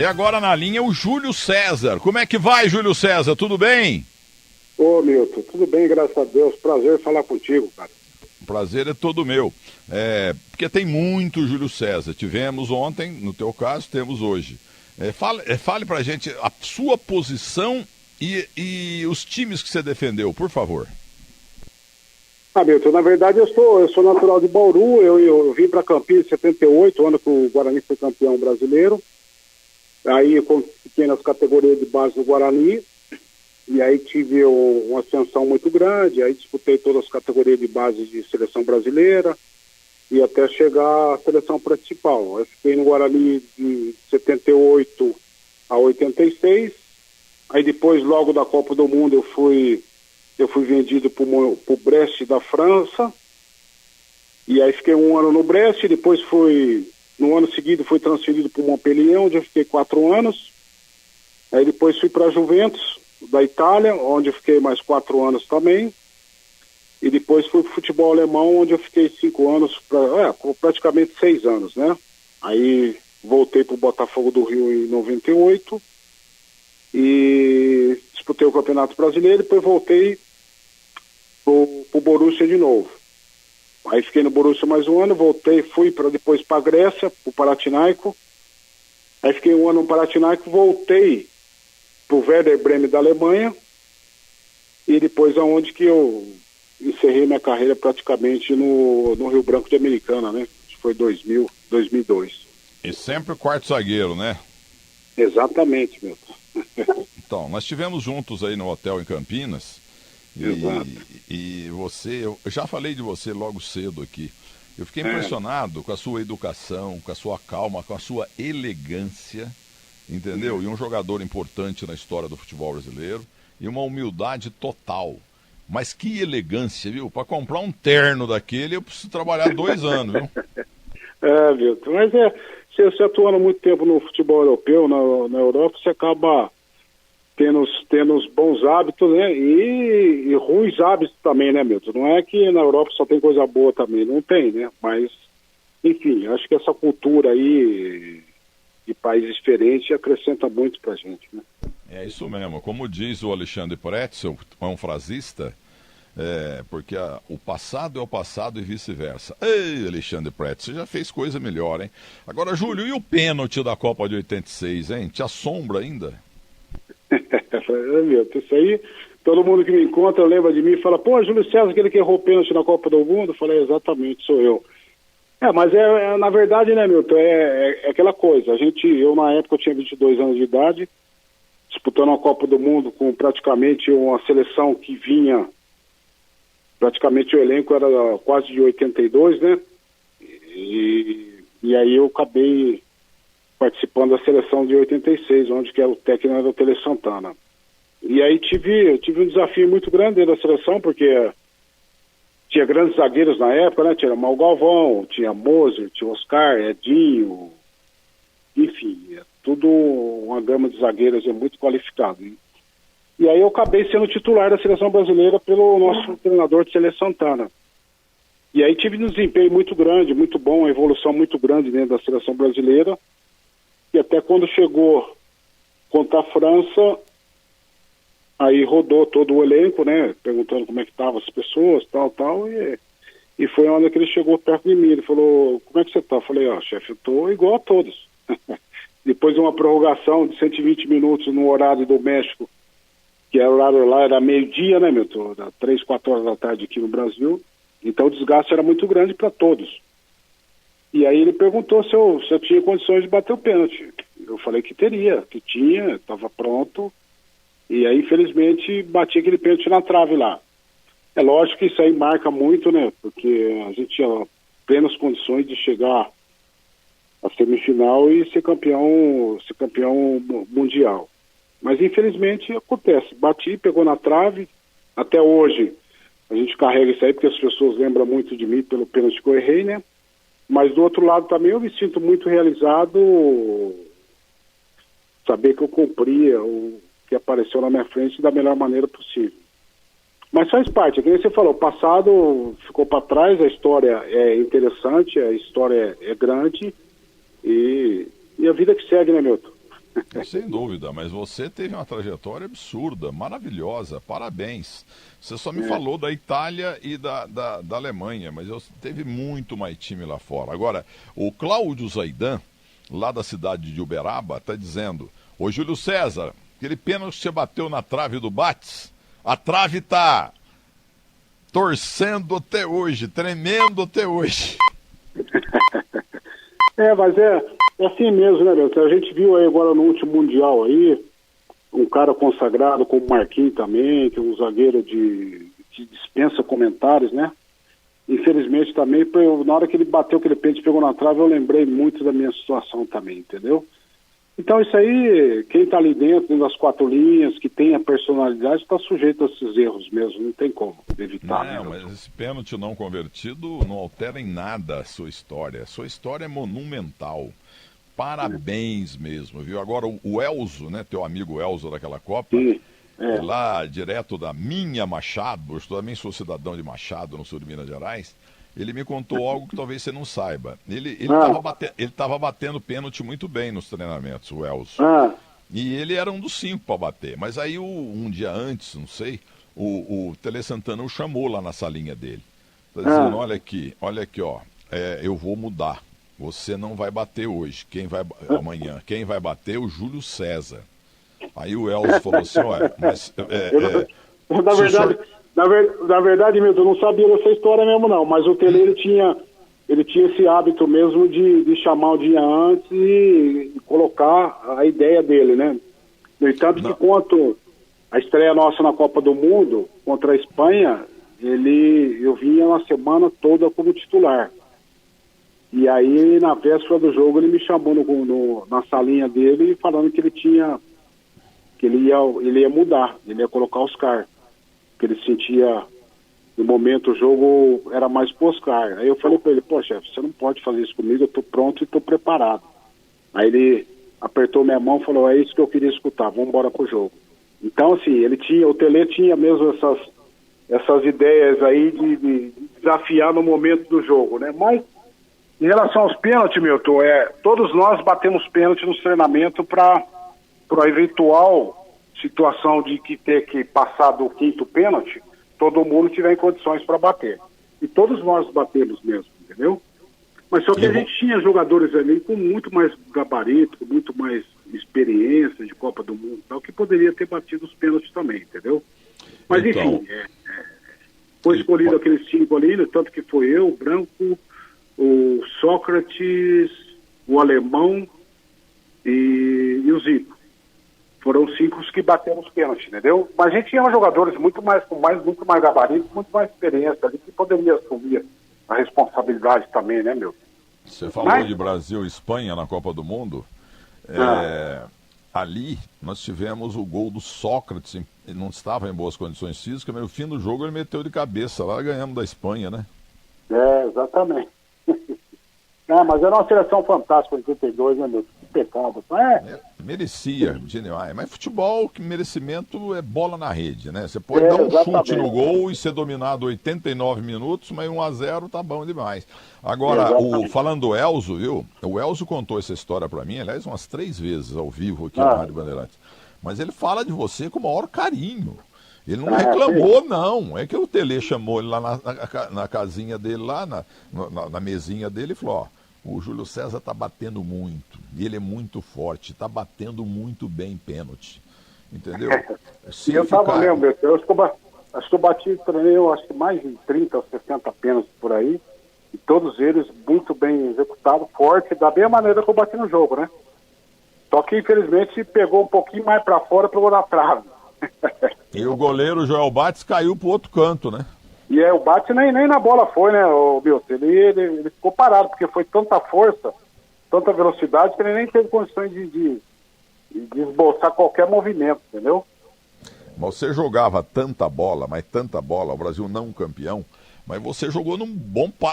E agora na linha o Júlio César. Como é que vai, Júlio César? Tudo bem? Ô, Milton, tudo bem, graças a Deus. Prazer falar contigo, cara. O prazer é todo meu. Porque tem muito Júlio César. Tivemos ontem, no teu caso, temos hoje. Fale pra gente a sua posição e os times que você defendeu, por favor. Milton, na verdade eu sou natural de Bauru. Eu vim para Campinas em 78, ano que o Guarani foi campeão brasileiro. Aí eu fiquei nas categorias de base do Guarani, e aí tive uma ascensão muito grande, aí disputei todas as categorias de base de seleção brasileira, e até chegar à seleção principal. Eu fiquei no Guarani de 78 a 86, aí depois, logo da Copa do Mundo, eu fui vendido para o Brest da França, e aí fiquei um ano no Brest, depois no ano seguinte fui transferido para o Montpellier, onde eu fiquei 4 anos. Aí depois fui para a Juventus, da Itália, onde eu fiquei mais 4 anos também. E depois fui para o futebol alemão, onde eu fiquei 5 anos, praticamente 6 anos, né? Aí voltei para o Botafogo do Rio em 98 e disputei o Campeonato Brasileiro, depois voltei para o Borussia de novo. Aí fiquei no Borussia mais um ano, voltei, fui depois para a Grécia, para o Panathinaiko. Aí fiquei um ano no Panathinaiko, voltei para o Werder Bremen da Alemanha, e depois aonde que eu encerrei minha carreira praticamente no Rio Branco de Americana, né? Acho que foi 2002. E sempre o quarto zagueiro, né? Exatamente, meu. Então, nós estivemos juntos aí no hotel em Campinas. E você, eu já falei de você logo cedo aqui. Eu fiquei impressionado com a sua educação, com a sua calma, com a sua elegância, entendeu? E um jogador importante na história do futebol brasileiro e uma humildade total. Mas que elegância, viu? Para comprar um terno daquele eu preciso trabalhar 2 anos, viu? Milton, mas você atuando muito tempo no futebol europeu, na Europa, você acaba tendo os bons hábitos, né? E ruins hábitos também, né, Milton? Não é que na Europa só tem coisa boa também, não tem, né? Mas, enfim, acho que essa cultura aí de países diferentes acrescenta muito pra gente, né? É isso mesmo. Como diz o Alexandre Pretzel, é um frasista, porque o passado é o passado e vice-versa. Ei, Alexandre Pretzel, você já fez coisa melhor, hein? Agora, Júlio, e o pênalti da Copa de 86, hein? Te assombra ainda? Meu, isso aí, todo mundo que me encontra lembra de mim e fala, pô, Júlio César, aquele que errou pênalti na Copa do Mundo. Eu falei, exatamente, sou eu. Mas na verdade, né, Milton, é aquela coisa, eu na época eu tinha 22 anos de idade, disputando a Copa do Mundo com praticamente uma seleção que vinha, praticamente o elenco era quase de 82, né, e aí eu acabei participando da seleção de 86, onde que era o técnico era o Tele Santana. E aí tive um desafio muito grande dentro da seleção, porque tinha grandes zagueiros na época, né? Tinha Mal Galvão, tinha Moser, tinha Oscar, Edinho, enfim, tudo uma gama de zagueiros muito qualificado. E aí eu acabei sendo titular da seleção brasileira pelo nosso treinador Tele Santana. E aí tive um desempenho muito grande, muito bom, uma evolução muito grande dentro da seleção brasileira. E até quando chegou contra a França, aí rodou todo o elenco, né? Perguntando como é que estavam as pessoas, tal, e foi onde que ele chegou perto de mim. Ele falou, como é que você tá? Eu falei, chefe, eu tô igual a todos. Depois de uma prorrogação de 120 minutos no horário do México, que era o horário lá, era meio-dia, né, meu? 3, 4 horas da tarde aqui no Brasil. Então o desgaste era muito grande para todos. E aí ele perguntou se eu tinha condições de bater o pênalti. Eu falei que teria, que tinha, estava pronto. E aí, infelizmente, bati aquele pênalti na trave lá. É lógico que isso aí marca muito, né? Porque a gente tinha plenas condições de chegar à semifinal e ser campeão mundial. Mas, infelizmente, acontece. Bati, pegou na trave. Até hoje, a gente carrega isso aí, porque as pessoas lembram muito de mim pelo pênalti que eu errei, né? Mas do outro lado também eu me sinto muito realizado saber que eu cumpria o que apareceu na minha frente da melhor maneira possível. Mas faz parte, como você falou, o passado ficou para trás, a história é interessante, a história é grande e a vida que segue, né, Milton? Sem dúvida, mas você teve uma trajetória absurda, maravilhosa, parabéns. Você só me falou da Itália e da Alemanha, mas eu teve muito mais time lá fora. Agora, o Cláudio Zaidan, lá da cidade de Uberaba, está dizendo: ô Júlio César, aquele pênalti que você bateu na trave do Bates, a trave tá torcendo até hoje, tremendo até hoje. Mas é assim mesmo, né, meu? A gente viu aí agora no último Mundial aí, um cara consagrado como Marquinhos também, que é um zagueiro que dispensa comentários, né? Infelizmente também, na hora que ele bateu aquele pênalti e pegou na trave, eu lembrei muito da minha situação também, entendeu? Então isso aí, quem tá ali dentro das quatro linhas, que tem a personalidade, está sujeito a esses erros mesmo, não tem como evitar. Não, mas esse pênalti não convertido não altera em nada a sua história. A sua história é monumental. Parabéns mesmo, viu? Agora o Elzo, né, teu amigo Elzo daquela Copa, lá direto da minha Machado, eu também sou cidadão de Machado, no sul de Minas Gerais, ele me contou algo que talvez você não saiba. Ele estava batendo pênalti muito bem nos treinamentos, o Elzo. E ele era um dos 5 para bater. Mas aí, um dia antes, não sei, o Tele Santana o chamou lá na salinha dele. Tá dizendo: olha aqui, ó, eu vou mudar. Você não vai bater hoje. Amanhã, quem vai bater é o Júlio César. Aí o Elzo falou assim: olha, mas... Na verdade, Milton, eu não sabia dessa história mesmo, não. Mas o Tele, ele tinha esse hábito mesmo de chamar o dia antes e colocar a ideia dele, né? No entanto, que quanto a estreia nossa na Copa do Mundo contra a Espanha, eu vinha uma semana toda como titular. E aí, na véspera do jogo, ele me chamou na salinha dele, falando que ele ia mudar, ele ia colocar o Oscar. Que ele sentia, no momento, o jogo era mais pro Oscar. Aí eu falei para ele: pô, chefe, você não pode fazer isso comigo, eu tô pronto e tô preparado. Aí ele apertou minha mão e falou: é isso que eu queria escutar, vamos embora pro jogo. Então, assim, o Tele tinha mesmo essas ideias aí de desafiar no momento do jogo, né? Mas, em relação aos pênaltis, Milton, todos nós batemos pênalti no treinamento para eventual situação de que ter que passar do 5º pênalti, todo mundo tiver em condições para bater. E todos nós batemos mesmo, entendeu? Mas só que a gente tinha jogadores ali com muito mais gabarito, com muito mais experiência de Copa do Mundo, tal, que poderia ter batido os pênaltis também, entendeu? Mas então, enfim, foi escolhido aqueles 5 ali, né, tanto que foi eu, o Branco, o Sócrates, o Alemão e o Zico. Foram 5 os que bateram os pênaltis, entendeu? Mas a gente tinha jogadores muito mais gabarito, muito mais experiência ali, que poderia assumir a responsabilidade também, né, meu? Você falou de Brasil e Espanha na Copa do Mundo. Ali nós tivemos o gol do Sócrates, ele não estava em boas condições físicas, mas no fim do jogo ele meteu de cabeça lá, ganhamos da Espanha, né? Exatamente. Mas era uma seleção fantástica, 82, né, meu? Que pecado. Merecia, genial. Mas futebol, que merecimento é bola na rede, né? Você pode dar um chute no gol e ser dominado 89 minutos, mas 1-0 tá bom demais. Agora, falando do Elzo, viu? O Elzo contou essa história pra mim, aliás, umas 3 vezes ao vivo aqui na Rádio Bandeirantes. Mas ele fala de você com o maior carinho. Ele não reclamou, não. É que o Tele chamou ele lá na casinha dele, lá na mesinha dele, e falou: ó, o Júlio César tá batendo muito, e ele é muito forte, tá batendo muito bem pênalti. Entendeu? Eu tava mesmo, eu acho que eu bati, treinei, acho que mais de 30 ou 60 pênaltis por aí, e todos eles muito bem executados, forte, da mesma maneira que eu bati no jogo, né? Só que, infelizmente, pegou um pouquinho mais pra fora, pegou na trave. E o goleiro Joel Bates caiu pro outro canto, né? E o Bates nem na bola foi, né, o Milton? Ele ficou parado, porque foi tanta força, tanta velocidade, que ele nem teve condições de esboçar qualquer movimento, entendeu? Mas você jogava tanta bola, mas tanta bola, o Brasil não campeão, mas você jogou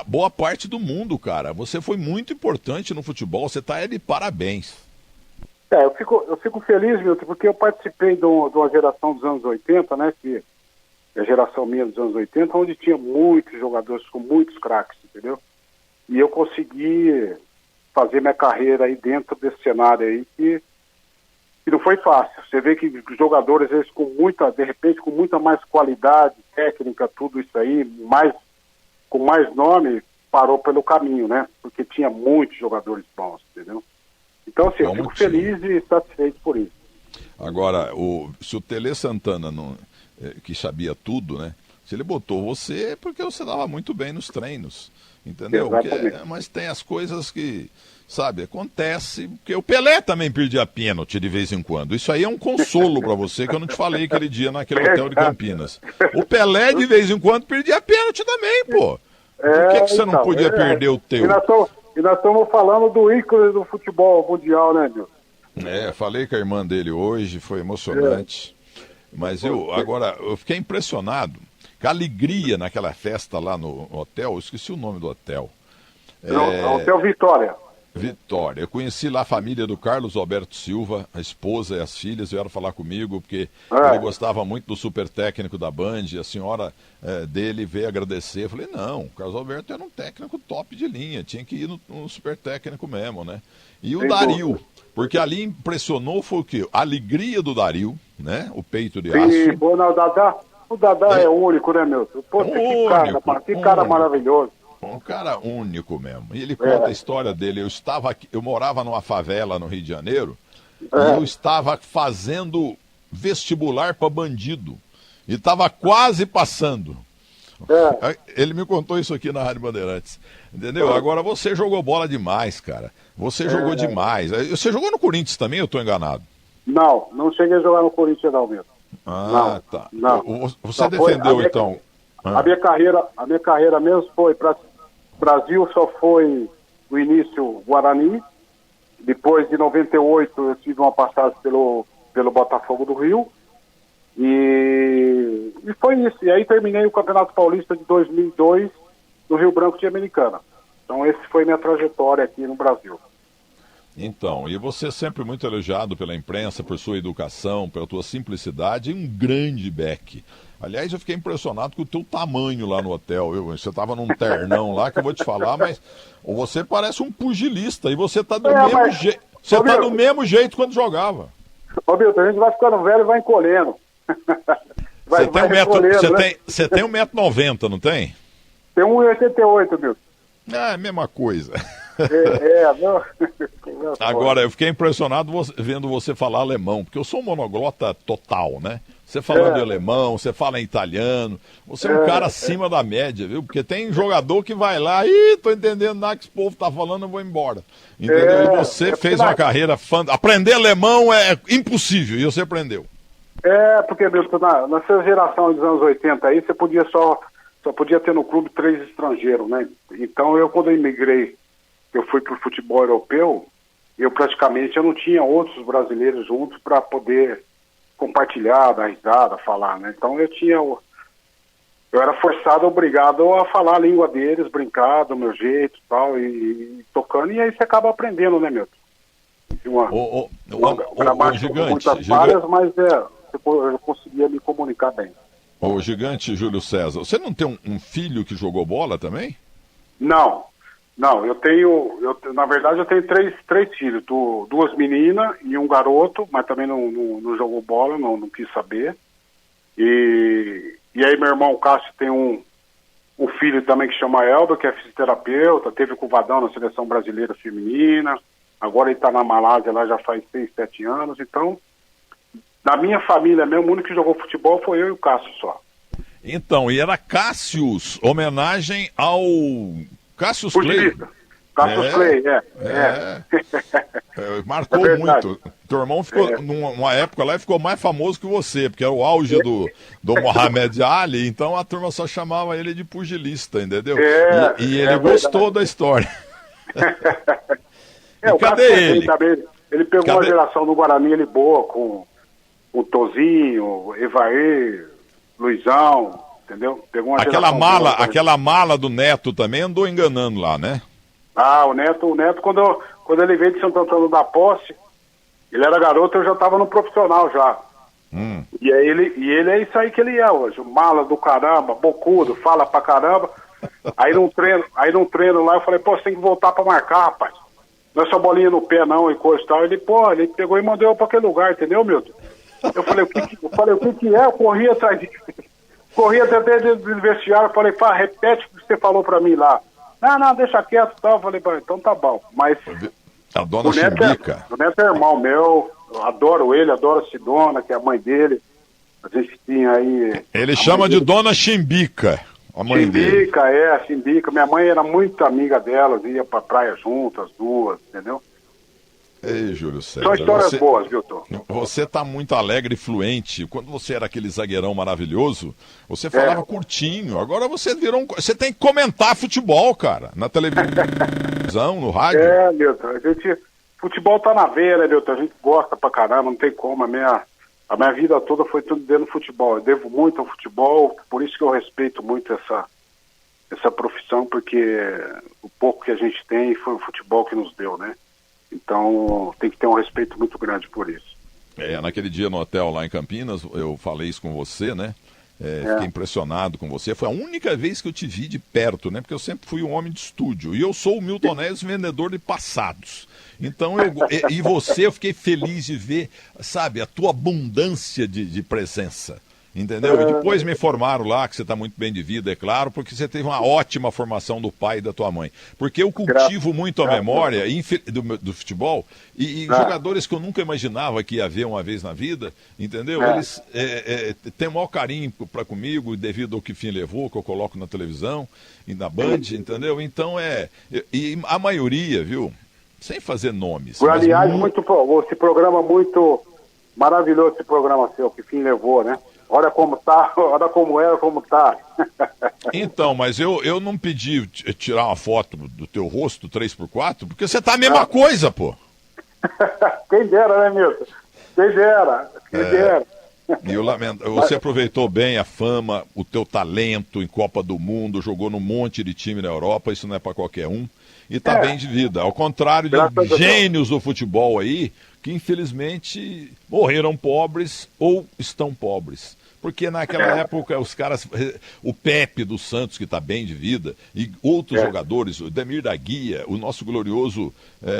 boa parte do mundo, cara. Você foi muito importante no futebol, você tá de parabéns. Eu fico feliz, Milton, porque eu participei de uma geração dos anos 80, né, que é a geração minha dos anos 80, onde tinha muitos jogadores com muitos craques, entendeu? E eu consegui fazer minha carreira aí dentro desse cenário aí, que foi fácil. Você vê que jogadores, eles de repente, com muita mais qualidade, técnica, tudo isso aí, com mais nome, parou pelo caminho, né? Porque tinha muitos jogadores bons, entendeu? Então, assim, eu fico feliz e satisfeito por isso. Agora, se o Tele Santana, que sabia tudo, né? Se ele botou você, é porque você dava muito bem nos treinos, entendeu? Mas tem as coisas que, sabe, acontece, porque o Pelé também perdia pênalti de vez em quando. Isso aí é um consolo para você, que eu não te falei aquele dia naquele hotel de Campinas. O Pelé, de vez em quando, perdia pênalti também, pô. Por que você não podia perder o teu? E nós estamos falando do ícone do futebol mundial, né, meu? Falei com a irmã dele hoje, foi emocionante. Mas eu fiquei impressionado com a alegria naquela festa lá no hotel. Eu esqueci o nome do hotel. Hotel Vitória. Vitória. Eu conheci lá a família do Carlos Alberto Silva, a esposa e as filhas vieram falar comigo, porque ele gostava muito do super técnico da Band, e a senhora dele veio agradecer. Eu falei, não, o Carlos Alberto era um técnico top de linha, tinha que ir no super técnico mesmo, né? E o Dario, porque ali impressionou foi o quê? A alegria do Dario, né? O peito de aço. O Dadá é único, né, meu? Pô, que cara maravilhoso. Um cara único mesmo. E ele conta a história dele. Eu morava numa favela no Rio de Janeiro e eu estava fazendo vestibular para bandido. E estava quase passando. Ele me contou isso aqui na Rádio Bandeirantes. Entendeu? Agora você jogou bola demais, cara. Você jogou demais. Você jogou no Corinthians também, eu estou enganado? Não cheguei a jogar no Corinthians não mesmo. Tá. Você defendeu então? A minha carreira mesmo foi para Brasil, só foi o início Guarani. Depois de 98 eu tive uma passagem pelo Botafogo do Rio. E foi isso. E aí terminei o Campeonato Paulista de 2002 no Rio Branco de Americana. Então esse foi minha trajetória aqui no Brasil. Então, e você é sempre muito elogiado pela imprensa, por sua educação, pela tua simplicidade e um grande back. Aliás, eu fiquei impressionado com o teu tamanho lá no hotel. Você estava num ternão lá, que eu vou te falar, mas você parece um pugilista e você está do mesmo jeito. Você está do mesmo jeito quando jogava. Ô, Milton, a gente vai ficando velho e vai encolhendo. Você tem 1,90 m, não tem? Tem 1,88 m, Milton. É a mesma coisa. Não. Agora, eu fiquei impressionado vendo você falar alemão, porque eu sou um monoglota total, né? Você falando de alemão, você fala em italiano, você é um cara acima da média, viu? Porque tem jogador que vai lá, tô entendendo nada que esse povo tá falando, eu vou embora. Entendeu? E você fez uma carreira aprender alemão é impossível, e você aprendeu. Porque, Milton, nessa geração dos anos 80 aí, você podia só podia ter no clube 3 estrangeiros, né? Então, quando eu imigrei, eu fui pro futebol europeu, eu não tinha outros brasileiros juntos para poder compartilhar, dar risada, falar, né? Então eu era forçado, obrigado a falar a língua deles, brincar do meu jeito tal, e tocando, e aí você acaba aprendendo, né, Milton? Gigante, muitas falhas, mas eu conseguia me comunicar bem. O gigante Júlio César, você não tem um filho que jogou bola também? Não, na verdade eu tenho três filhos, 2 meninas e um garoto, mas também não jogou bola, não quis saber. E aí meu irmão Cássio tem um filho também que chama Elber, que é fisioterapeuta, teve com o Vadão na seleção brasileira feminina, agora ele está na Malásia lá já faz 6, 7 anos, então, na minha família mesmo, o único que jogou futebol foi eu e o Cássio só. Então, e era Cássius, homenagem ao Cassius Clay. Cassius Clay, marcou muito. Teu irmão ficou, numa época lá, ficou mais famoso que você, porque era o auge do Mohamed Ali, então a turma só chamava ele de pugilista, entendeu? E ele gostou da história. O cadê ele? Também, ele pegou uma geração do Guarani, ele boa, com o Tozinho, Evair, Luizão, entendeu? Pegou uma aquela mala do Neto também andou enganando lá, né? O Neto quando ele veio de Santo Antônio da Posse, ele era garoto, eu já estava no profissional já. E ele é isso aí que ele é hoje, mala do caramba, bocudo, fala pra caramba. Aí num treino lá eu falei, você tem que voltar pra marcar, rapaz. não é só bolinha no pé não, e coisa e tal. Ele pegou e mandou eu pra aquele lugar, entendeu, Milton? Eu falei, o que que é? Eu corri atrás de... Corri até dentro do vestiário, falei, repete o que você falou pra mim lá. Não, deixa quieto e tal. Eu falei, então tá bom. Mas a dona Chimbica. O Neto é irmão meu, eu adoro ele, adoro a Sidona, que é a mãe dele. A gente tinha aí... Ele chama de dona Chimbica, a mãe dele. Chimbica. Minha mãe era muito amiga delas, ia pra praia juntas, as duas, entendeu? Ei, Júlio César. São histórias boas, viu, Tom? Você tá muito alegre e fluente. Quando você era aquele zagueirão maravilhoso, você falava curtinho. Agora você virou Você tem que comentar futebol, cara. Na televisão, no rádio. Milton. Futebol tá na veia, né, Milton? A gente gosta pra caramba, não tem como. A minha vida toda foi tudo dentro do futebol. Eu devo muito ao futebol, por isso que eu respeito muito essa profissão, porque o pouco que a gente tem foi o futebol que nos deu, né? Então, tem que ter um respeito muito grande por isso. Naquele dia no hotel lá em Campinas, eu falei isso com você, né? Fiquei impressionado com você. Foi a única vez que eu te vi de perto, né? Porque eu sempre fui um homem de estúdio. E eu sou o Milton Neves, vendedor de passados. Então, e você, eu fiquei feliz de ver, sabe, a tua abundância de presença. Entendeu? E depois me informaram lá que você está muito bem de vida, é claro, porque você teve uma ótima formação do pai e da tua mãe. Porque eu cultivo muito a memória do futebol e jogadores que eu nunca imaginava que ia ver uma vez na vida, entendeu? Eles têm o maior carinho comigo devido ao que fim levou, que eu coloco na televisão e na Band, entendeu? Então e a maioria, viu? Sem fazer nomes. Aliás, esse programa muito maravilhoso, esse programa seu, que fim levou, né? Olha como tá, olha como era, como tá. Então, mas eu não pedi tirar uma foto do teu rosto 3x4, porque você tá a mesma coisa, pô. Quem dera, né, Milton? Quem dera. E eu lamento, você aproveitou bem a fama, o teu talento em Copa do Mundo, jogou num monte de time na Europa, isso não é para qualquer um, e tá bem de vida. Ao contrário de gênios do futebol aí, que infelizmente morreram pobres ou estão pobres. Porque naquela época os caras, o Pepe do Santos, que está bem de vida, e outros jogadores, o Demir da Guia, o nosso glorioso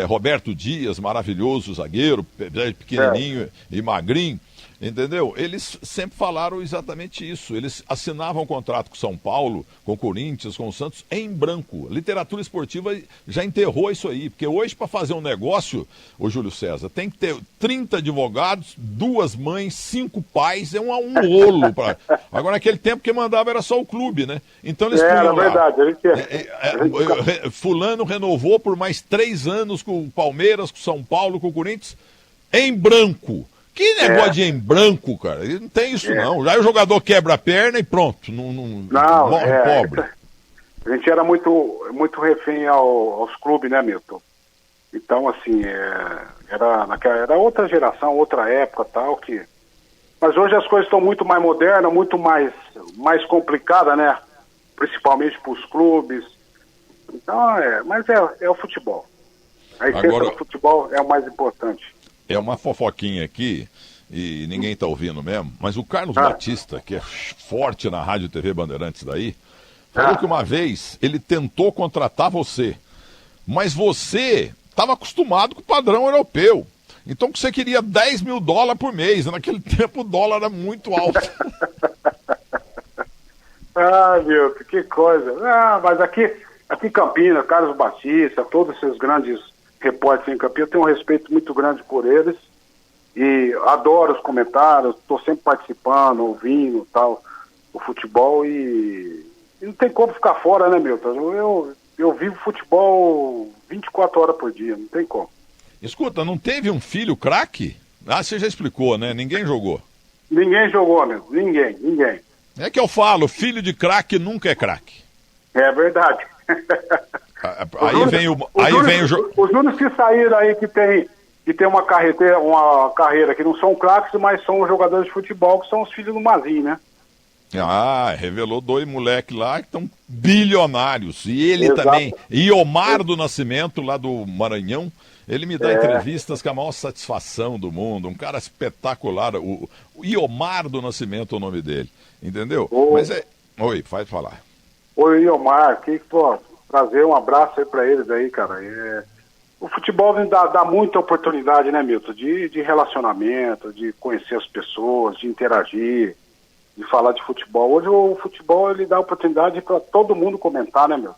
Roberto Dias, maravilhoso zagueiro, pequenininho e magrinho, entendeu? Eles sempre falaram exatamente isso. Eles assinavam um contrato com São Paulo, com o Corinthians, com o Santos, em branco. A literatura esportiva já enterrou isso aí, porque hoje, para fazer um negócio, ô Júlio César, tem que ter 30 advogados, 2 mães, 5 pais, é um rolo. Agora, naquele tempo, quem mandava era só o clube, né? Então eles punham lá. Verdade. Fulano renovou por mais 3 anos com o Palmeiras, com o São Paulo, com o Corinthians, em branco. Que negócio de em branco, cara? Não tem isso não. Já o jogador quebra a perna e pronto. Não morre pobre. A gente era muito refém aos clubes, né, Milton? Então, assim, era outra geração, outra época tal que... Mas hoje as coisas estão muito mais modernas, muito mais complicadas, né? Principalmente para os clubes. Então, mas é o futebol. A essência do futebol é o mais importante. É uma fofoquinha aqui, e ninguém tá ouvindo mesmo, mas o Carlos Batista, que é forte na Rádio TV Bandeirantes daí, falou que uma vez ele tentou contratar você, mas você estava acostumado com o padrão europeu. Então que você queria $10 mil por mês, naquele tempo o dólar era muito alto. Meu, que coisa. Mas aqui em Campinas, Carlos Batista, todos esses grandes repórteres em Campinas, eu tenho um respeito muito grande por eles e adoro os comentários, estou sempre participando, ouvindo tal, o futebol e não tem como ficar fora, né, Milton? Eu vivo futebol 24 horas por dia, não tem como. Escuta, não teve um filho craque? Você já explicou, né? Ninguém jogou. Ninguém jogou, meu. Ninguém. É que eu falo, filho de craque nunca é craque. É verdade. Os únicos que saíram aí que tem uma carreira que não são craques, mas são jogadores de futebol, que são os filhos do Mazinho, né? Revelou 2 moleques lá que estão bilionários. E ele também. Iomar do Nascimento, lá do Maranhão, ele me dá entrevistas com a maior satisfação do mundo. Um cara espetacular. O Iomar do Nascimento é o nome dele. Entendeu? Mas Oi, faz falar. Oi, Iomar, prazer, um abraço aí pra eles aí, cara. O futebol dá muita oportunidade, né, Milton? De relacionamento, de conhecer as pessoas, de interagir, de falar de futebol. Hoje o futebol ele dá oportunidade para todo mundo comentar, né, Milton?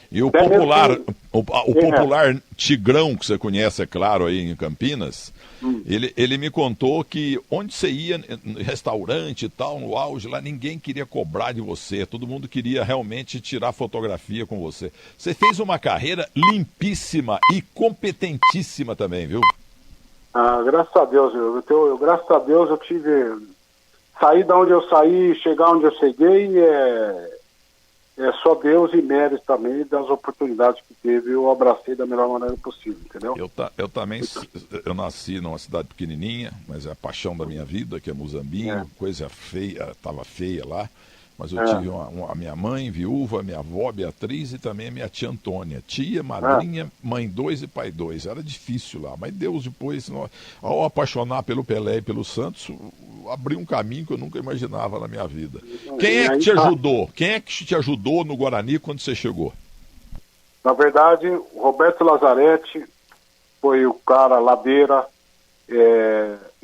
E o popular, o popular Tigrão, que você conhece, é claro, aí em Campinas, ele me contou que onde você ia, no restaurante e tal, no auge, lá ninguém queria cobrar de você, todo mundo queria realmente tirar fotografia com você. Você fez uma carreira limpíssima e competentíssima também, viu? Graças a Deus, graças a Deus eu tive... Sair da onde eu saí, chegar onde eu cheguei, é só Deus e mérito também das oportunidades que teve, eu abracei da melhor maneira possível, entendeu? Eu também, eu nasci numa cidade pequenininha, mas é a paixão da minha vida, que é Muzambinho, coisa feia, estava feia lá, mas eu tive a minha mãe, viúva, minha avó, Beatriz, e também a minha tia Antônia, tia, madrinha, mãe 2 e pai 2, era difícil lá, mas Deus depois, ao apaixonar pelo Pelé e pelo Santos, abriu um caminho que eu nunca imaginava na minha vida. Quem é que te ajudou? Quem é que te ajudou no Guarani quando você chegou? Na verdade, o Roberto Lazzaretti foi o cara, Ladeira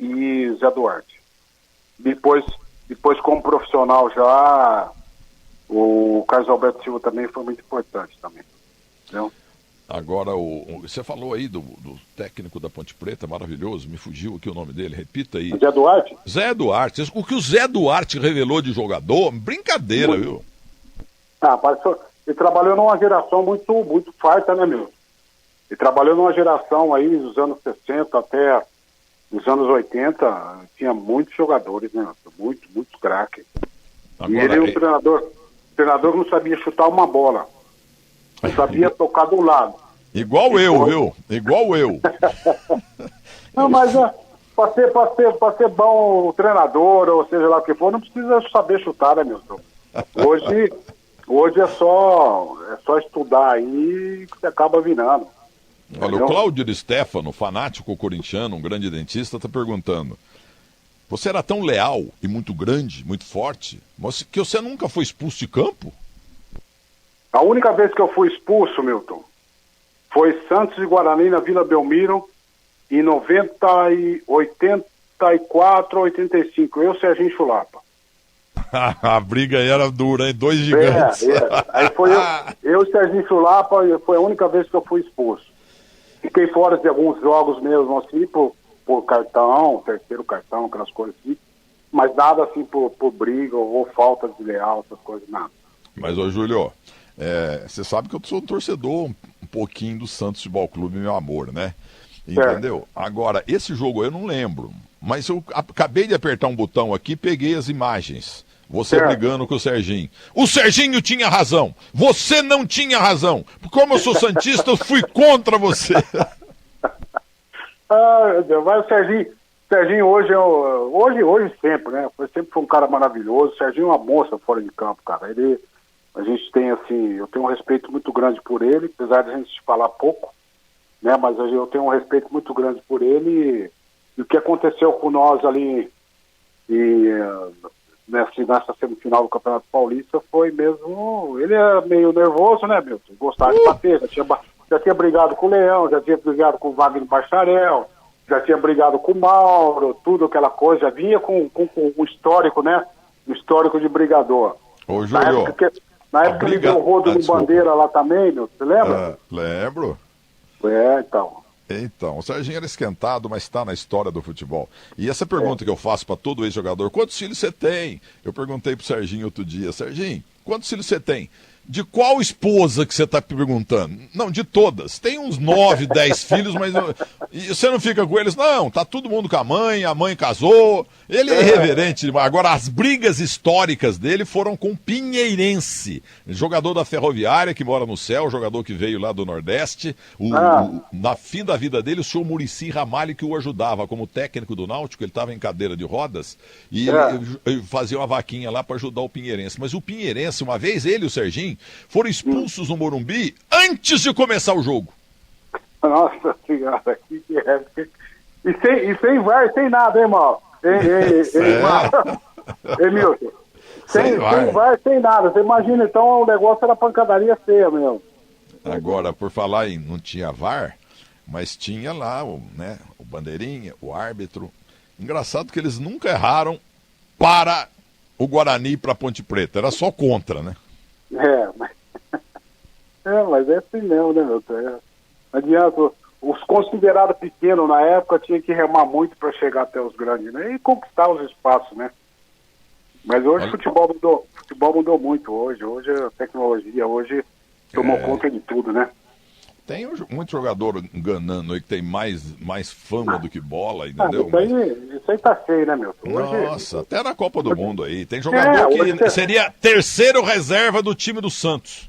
e Zé Duarte. Depois como profissional já, o Carlos Alberto Silva também foi muito importante também. Entendeu? Agora, você falou aí do técnico da Ponte Preta, maravilhoso, me fugiu aqui o nome dele, repita aí. Zé Duarte? Zé Duarte. O que o Zé Duarte revelou de jogador, brincadeira, viu? Ele trabalhou numa geração muito farta, né, meu? Ele trabalhou numa geração aí dos anos 60 até os anos 80, tinha muitos jogadores, né? Muito craque. E ele, o treinador não sabia chutar uma bola. Não sabia tocar do lado. Igual eu, viu? Igual eu. Não, mas para ser bom treinador, ou seja lá o que for, não precisa saber chutar, né, Milton? Hoje é só estudar aí que você acaba virando. Olha, entendeu? O Cláudio de Stefano, fanático corintiano, um grande dentista, está perguntando: você era tão leal e muito grande, muito forte, que você nunca foi expulso de campo? A única vez que eu fui expulso, Milton, foi Santos e Guarani na Vila Belmiro, em 84, 85. Eu, Serginho Chulapa. A briga aí era dura, hein? 2 gigantes. Aí foi eu e Serginho Chulapa, e foi a única vez que eu fui expulso. Fiquei fora de alguns jogos mesmo, assim, por cartão, terceiro cartão, aquelas coisas assim. Mas nada assim por briga ou falta de leal, essas coisas, nada. Mas, ô Júlio, você sabe que eu sou um torcedor um pouquinho do Santos Futebol Clube, meu amor, né? Entendeu? Agora, esse jogo eu não lembro, mas eu acabei de apertar um botão aqui, peguei as imagens. Você brigando com o Serginho. O Serginho tinha razão. Você não tinha razão. Como eu sou santista, eu fui contra você. Mas o Serginho hoje sempre, né? Sempre foi um cara maravilhoso. O Serginho é uma moça fora de campo, cara. A gente tem, assim, eu tenho um respeito muito grande por ele, apesar de a gente falar pouco, né? Mas eu tenho um respeito muito grande por ele e o que aconteceu com nós ali nessa semifinal do Campeonato Paulista foi mesmo... Ele é meio nervoso, né, Milton? Gostava de bater, já tinha brigado com o Leão, já tinha brigado com o Wagner Bacharel, já tinha brigado com o Mauro, tudo aquela coisa, já vinha com o histórico, né? O histórico de brigador. Ô, Júlio... Na época ele deu o rodo de bandeira lá também, meu, você lembra? Lembro. Então, o Serginho era esquentado, mas está na história do futebol. E essa pergunta que eu faço para todo ex-jogador: quantos filhos você tem? Eu perguntei pro Serginho outro dia: Serginho, quantos filhos você tem? De qual esposa que você está perguntando? Não, de todas. Tem uns 9, 10 filhos, mas e você não fica com eles? Não, tá todo mundo com a mãe casou. Ele é irreverente. Agora, as brigas históricas dele foram com o Pinheirense, jogador da Ferroviária, que mora no céu, jogador que veio lá do Nordeste. Na fim da vida dele, o senhor Muricy Ramalho, que o ajudava como técnico do Náutico, ele estava em cadeira de rodas, e ele fazia uma vaquinha lá para ajudar o Pinheirense. Mas o Pinheirense, uma vez, ele e o Serginho foram expulsos no Morumbi antes de começar o jogo. Nossa senhora, que é? E sem VAR, sem nada, hein, irmão? Milton? Sem VAR, sem nada. Você imagina, então o negócio era pancadaria feia mesmo. Agora, por falar em não tinha VAR, Mas tinha lá o bandeirinha, o árbitro. Engraçado que eles nunca erraram para o Guarani e para a Ponte Preta, era só contra, né? Mas é assim mesmo, né, meu? Não adianta. Os considerados pequenos na época tinham que remar muito para chegar até os grandes, né? E conquistar os espaços, né? Mas hoje o futebol mudou muito hoje a tecnologia tomou conta de tudo, né? Tem muito jogador enganando aí que tem mais fama do que bola, entendeu? Isso aí tá feio, né, meu? Nossa, até na Copa do Mundo aí. Tem jogador que seria terceiro reserva do time do Santos.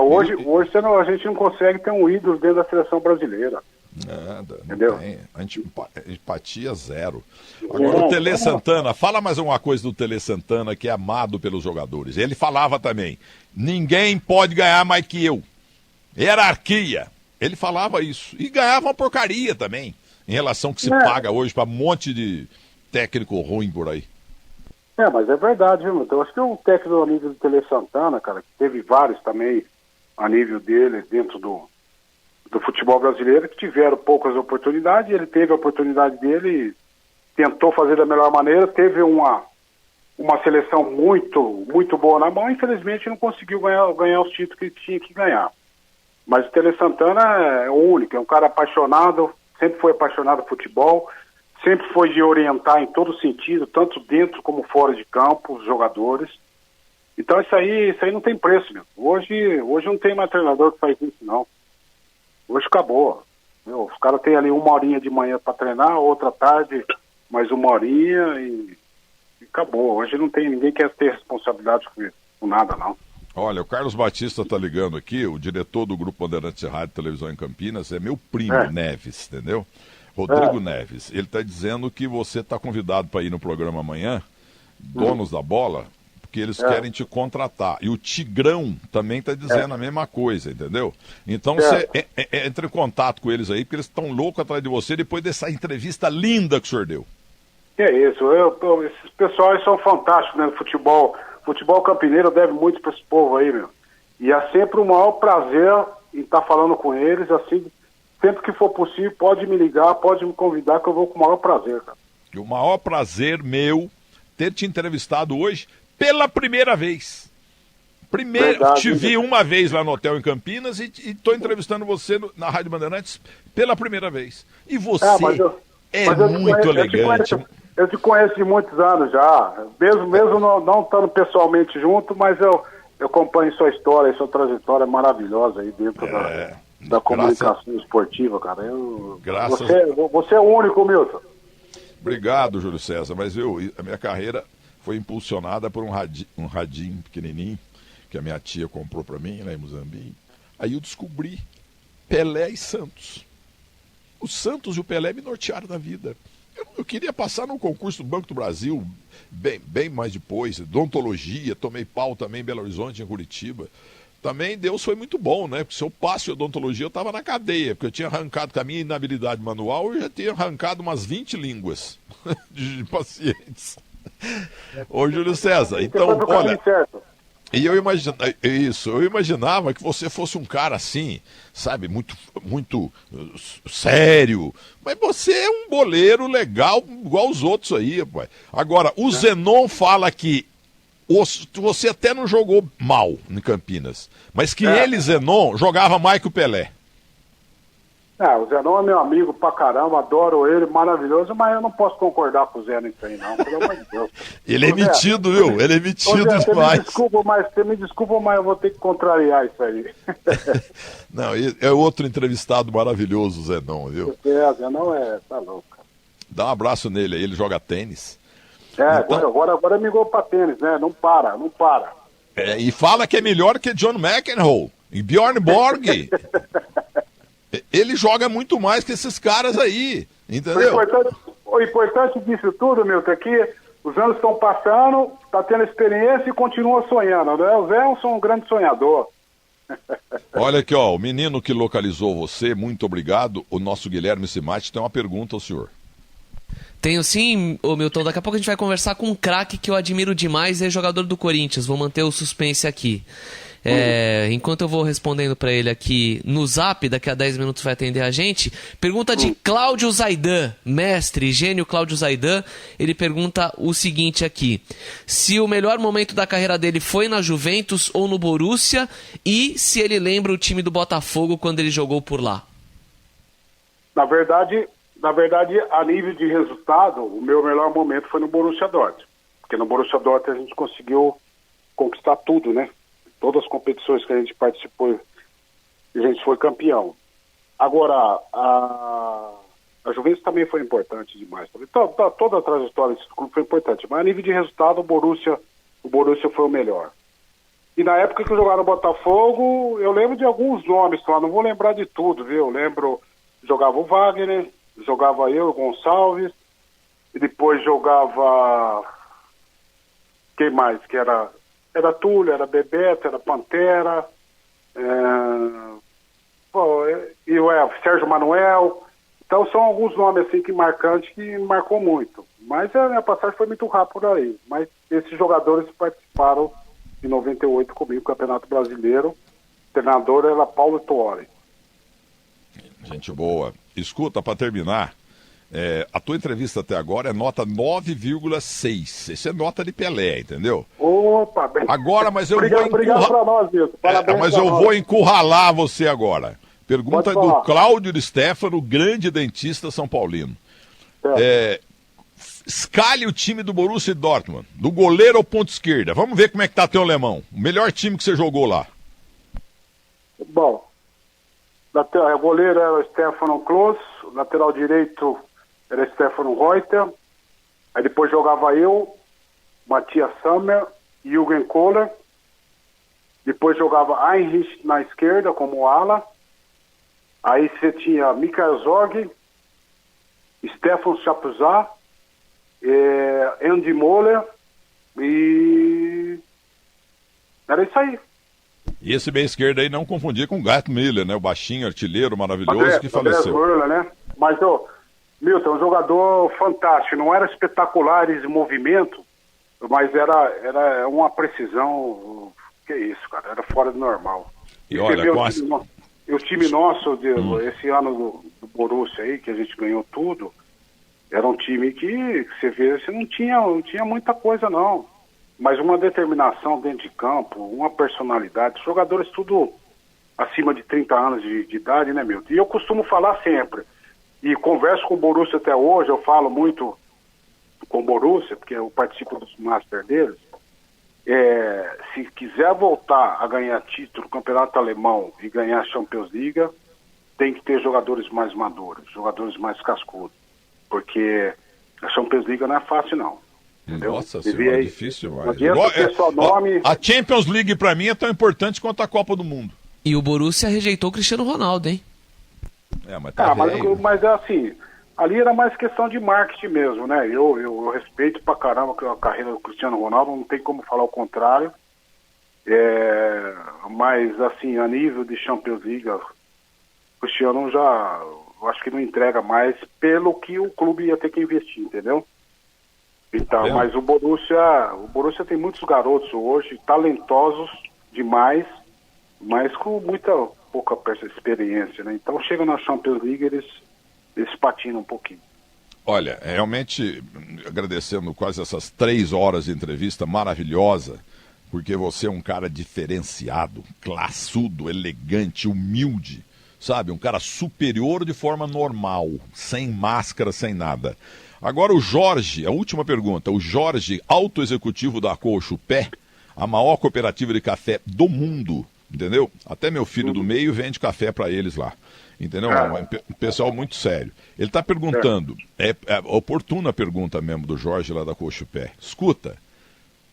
Hoje a gente não consegue ter um ídolo dentro da seleção brasileira. Nada, entendeu? A gente empatia zero. Agora o Tele Santana, fala mais uma coisa do Tele Santana que é amado pelos jogadores. Ele falava também, ninguém pode ganhar mais que eu. Hierarquia. Ele falava isso. E ganhava uma porcaria também, em relação ao que se paga hoje para um monte de técnico ruim por aí. Mas é verdade, viu, meu? Eu acho que o técnico a nível do Tele Santana, cara, que teve vários também a nível dele dentro do futebol brasileiro, que tiveram poucas oportunidades, ele teve a oportunidade dele, tentou fazer da melhor maneira, teve uma seleção muito, muito boa na mão, infelizmente não conseguiu ganhar os títulos que tinha que ganhar. Mas o Tele Santana é único, é um cara apaixonado, sempre foi apaixonado por futebol, sempre foi de orientar em todo sentido, tanto dentro como fora de campo, os jogadores. Então isso aí não tem preço, meu. Hoje não tem mais treinador que faz isso, não. Hoje acabou. Os caras têm ali 1 horinha de manhã para treinar, outra tarde mais 1 horinha e acabou. Hoje não tem ninguém que quer ter responsabilidade com nada, não. Olha, o Carlos Batista tá ligando aqui, o diretor do Grupo Bandeirantes de Rádio e Televisão em Campinas, é meu primo, Neves, entendeu? Rodrigo Neves. Ele tá dizendo que você tá convidado para ir no programa amanhã, Donos da Bola, porque eles querem te contratar. E o Tigrão também tá dizendo a mesma coisa, entendeu? Então você entra em contato com eles aí, porque eles estão loucos atrás de você depois dessa entrevista linda que o senhor deu. Que é isso, esses pessoais são fantásticos, né, no futebol. Futebol campineiro deve muito para esse povo aí, meu. E é sempre o maior prazer em estar falando com eles, assim, sempre que for possível, pode me ligar, pode me convidar, que eu vou com o maior prazer, cara. E o maior prazer meu ter te entrevistado hoje pela primeira vez. Te vi uma vez lá no hotel em Campinas e estou entrevistando você na Rádio Bandeirantes pela primeira vez. E você muito elegante. Eu te conheço de muitos anos já, mesmo não estando pessoalmente junto, mas eu acompanho sua história, sua trajetória maravilhosa aí dentro da comunicação esportiva, cara. Você é o único, Milton. Obrigado, Júlio César, mas a minha carreira foi impulsionada por um radinho pequenininho que a minha tia comprou para mim lá em Moçambique. Aí eu descobri Pelé e Santos. O Santos e o Pelé me nortearam da vida. Eu queria passar num concurso do Banco do Brasil, bem mais depois, odontologia, tomei pau também em Belo Horizonte, em Curitiba. Também Deus foi muito bom, né? Porque se eu passo em odontologia, eu estava na cadeia, porque eu tinha arrancado, com a minha inabilidade manual, eu já tinha arrancado umas 20 línguas de pacientes. Ô, Júlio César, então, olha... E eu imaginava que você fosse um cara assim, sabe, muito sério. Mas você é um boleiro legal, igual os outros aí, rapaz. Agora, o Zenon fala que você até não jogou mal em Campinas, mas que ele, Zenon, jogava mais que o Pelé. O Zenon é meu amigo pra caramba, adoro ele, maravilhoso, mas eu não posso concordar com o Zé nisso aí, não, pelo amor de Deus. Ele é metido, viu? Ele é metido demais. Você me desculpa, mas eu vou ter que contrariar isso aí. Não, é outro entrevistado maravilhoso, o Zenon, viu? O Zenon tá louco, cara. Dá um abraço nele aí, ele joga tênis. Então... agora migrou pra tênis, né? Não para. E fala que é melhor que John McEnroe e Bjorn Borg. Ele joga muito mais que esses caras aí, entendeu? O importante disso tudo, Milton, é que os anos estão passando, está tendo experiência e continua sonhando, né? O Zé é um grande sonhador. Olha aqui, ó, o menino que localizou você, muito obrigado. O nosso Guilherme Simati tem uma pergunta ao senhor. Tenho sim, ô Milton. Daqui a pouco a gente vai conversar com um craque que eu admiro demais, é jogador do Corinthians. Vou manter o suspense aqui. Enquanto eu vou respondendo para ele aqui no Zap, daqui a 10 minutos vai atender a gente. Pergunta de Cláudio Zaidan, mestre, gênio Cláudio Zaidan. Ele pergunta o seguinte aqui: se o melhor momento da carreira dele foi na Juventus ou no Borussia, e se ele lembra o time do Botafogo quando ele jogou por lá. Na verdade, a nível de resultado, o meu melhor momento foi no Borussia Dortmund. Porque no Borussia Dortmund a gente conseguiu conquistar tudo, né? Todas as competições que a gente participou, a gente foi campeão. Agora, a Juventus também foi importante demais. Toda a trajetória desse clube foi importante. Mas a nível de resultado, o Borussia foi o melhor. E na época que eu jogava no Botafogo, eu lembro de alguns nomes lá, não vou lembrar de tudo, viu? Eu lembro, jogava o Wagner, jogava eu, o Gonçalves, e depois jogava... Quem mais? Que era Túlio, era Bebeto, era Pantera, e o Sérgio Manuel. Então são alguns nomes assim que marcantes, que marcou muito. Mas a minha passagem foi muito rápida aí. Mas esses jogadores participaram em 98 comigo, Campeonato Brasileiro. O treinador era Paulo Tuori. Gente boa. Escuta, para terminar, a tua entrevista até agora é nota 9,6. Isso é nota de Pelé, entendeu? Opa, bem... Agora, mas eu obrigado para nós, Milton. Parabéns. Mas eu vou encurralar você agora. Pergunta do Cláudio de Stefano, grande dentista São Paulino. Escalhe o time do Borussia Dortmund, do goleiro ao ponto esquerda. Vamos ver como é que tá teu alemão. O melhor time que você jogou lá. Bom, o goleiro era o Stefano Klose, lateral direito era Stefano Reuter, aí depois jogava eu, Matthias Sammer, Jürgen Kohler, depois jogava Heinrich na esquerda como ala, aí você tinha Michael Zorg, Stefan Chapuzat, Andy Moller, e era isso aí. E esse meio esquerdo aí não confundir com o Gert Müller, né? O baixinho, artilheiro maravilhoso que faleceu. Müller, né? Mas, Milton, um jogador fantástico. Não era espetacular em movimento, mas era uma precisão. Que isso, cara? Era fora do normal. E olha, o time nosso, esse ano do Borussia aí, que a gente ganhou tudo, era um time que você vê, você não tinha muita coisa, não. Mas uma determinação dentro de campo, uma personalidade, jogadores tudo acima de 30 anos de idade, né, Milton? E eu costumo falar sempre, e converso com o Borussia até hoje, eu falo muito com o Borussia, porque eu participo dos Master deles, se quiser voltar a ganhar título, campeonato alemão e ganhar a Champions League, tem que ter jogadores mais maduros, jogadores mais cascudos, porque a Champions League não é fácil, não. Entendeu? Nossa senhora, é difícil demais. A Champions League pra mim é tão importante quanto a Copa do Mundo. E o Borussia rejeitou o Cristiano Ronaldo, hein? Mas é assim, ali era mais questão de marketing mesmo, né? Eu respeito pra caramba a carreira do Cristiano Ronaldo, não tem como falar o contrário. Mas assim, a nível de Champions League, o Cristiano eu acho que não entrega mais pelo que o clube ia ter que investir, entendeu? Então, mas o Borussia tem muitos garotos hoje, talentosos demais, mas com pouca experiência, né? Então chega na Champions League, eles patinam um pouquinho. Olha, realmente agradecendo quase essas 3 horas de entrevista maravilhosa, porque você é um cara diferenciado, classudo, elegante, humilde, sabe? Um cara superior de forma normal, sem máscara, sem nada. Agora o Jorge, a última pergunta, o Jorge, alto executivo da Cochupé, a maior cooperativa de café do mundo, entendeu? Até meu filho do meio vende café para eles lá, entendeu? Um pessoal muito sério. Ele está perguntando, é oportuna a pergunta mesmo do Jorge lá da Cochupé. Escuta,